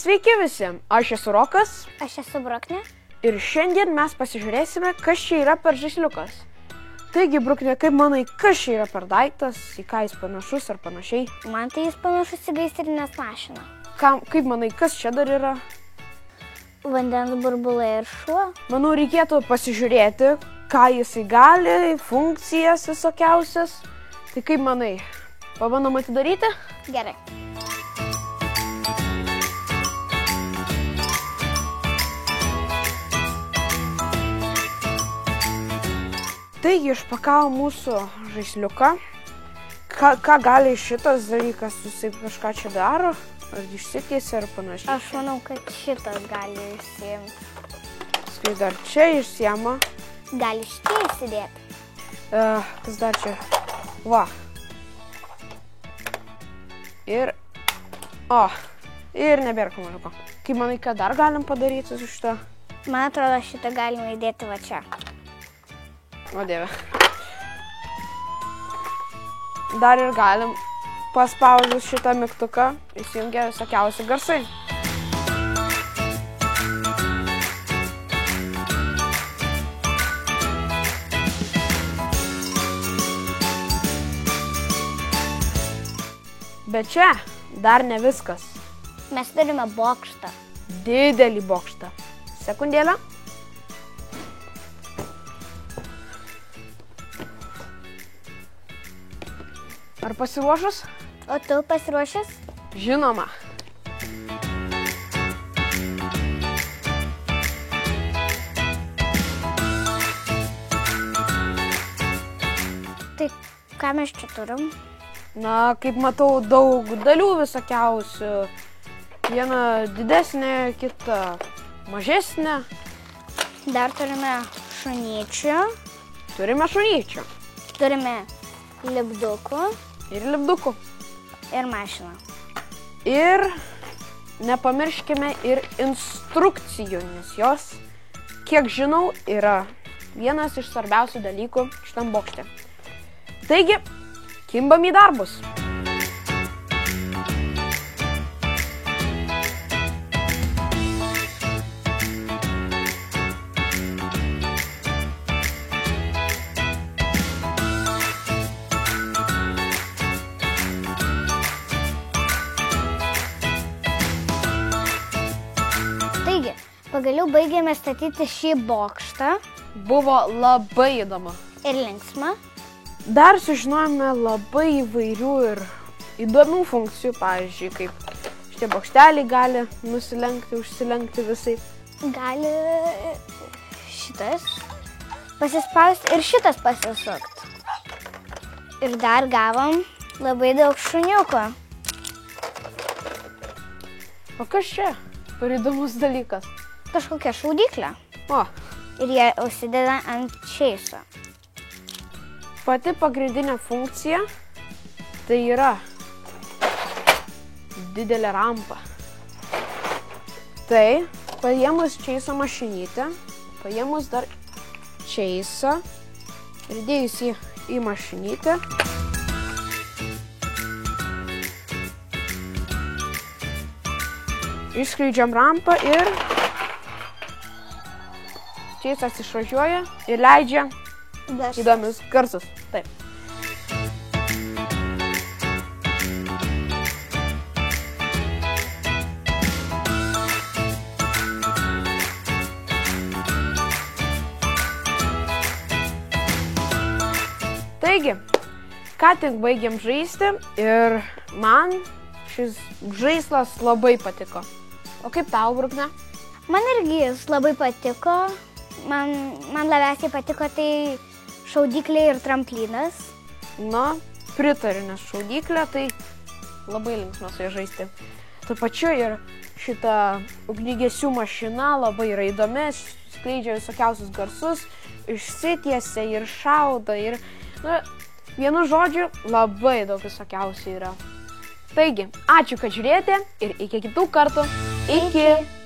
Sveiki visi, aš esu Rokas. Aš esu Bruknė. Ir šiandien mes pasižiūrėsime, kas čia yra per žaisliukas. Taigi, Bruknė, kaip manai, kas čia yra per daiktas, į ką jis panašus ar panašiai? Man tai jis panašus į gaisrinės mašiną. Kaip manai, kas čia dar yra? Vandens burbulai ir šuo. Manau, reikėtų pasižiūrėti, ką jisai gali, funkcijas visokiausias. Tai kaip manai, pabandom atidaryti? Gerai. Taigi, išpakavo mūsų žaisliuką. Ką gali šitas dalykas, jisai kažką čia daro? Ar išsitiesia ar panašiai? Aš manau, kad šitas gali išsiimti. Skai dar čia išsiema. Gali šitie įsidėti. Kas dar čia? Va. Ir nebėra kamuoliuko. Kaip manai, ką dar galim padaryti su šitą? Man atrodo, šitą galima įdėti va čia. O Dieve. Dar ir galim paspaudus šitą mygtuką įsijungia visokiausi garsai. Bet čia dar ne viskas. Mes turime bokštą. Didelį bokštą. Sekundėlę. Ar pasiruošus? O tu pasiruošęs? Žinoma. Tai ką mes čia turim? Na, kaip matau, daug dalių visokiausių. Viena didesnė, kita mažesnė. Dar turime šunyčių. Turime šunyčių. Turime lipdukų. Ir lipdukų. Ir mašiną. Ir nepamirškime ir instrukcijų, nes jos, kiek žinau, yra vienas iš svarbiausių dalykų šitam bokšte. Taigi, kimbam į darbus. Taigi, pagaliau baigėme statyti šį bokštą. Buvo labai įdomu. Ir linksma. Dar sužinojome labai įvairių ir įdomių funkcijų, pavyzdžiui, kaip šitie bokšteliai gali nusilenkti, užsilenkti visai. Gali šitas pasispausti ir šitas pasisukti. Ir dar gavom labai daug šuniukų. O kas čia? Per įdomus dalykas. Kažkokia šaudyklė. O, Ir jie užsideda ant čeiso. pati pagrindinė funkcija tai yra didelė rampa. Tai paėmus čeiso mašinytę, paėmus dar čeisą ir dėjus jį į mašinytę, išskleidžiam rampą ir čeisas išvažiuoja ir leidžia įdomius garsus. Taip. Taigi, ką tik baigėm žaisti ir man šis žaislas labai patiko. O kaip tau, Brukne? Man irgi jis labai patiko. Man labiausiai patiko tai šaudyklė ir tramplinas. Na, pritariu, nes šaudyklė tai labai linksma su ja žaisti. Tuo pačiu ir šita ugnigesių mašina labai yra įdomi, skleidžia visokiausius garsus, išsitiesia ir šaudo ir, vienu žodžiu, labai daug visokiausių yra. Taigi, ačiū, kad žiūrėjote ir iki kitų kartų. Iki!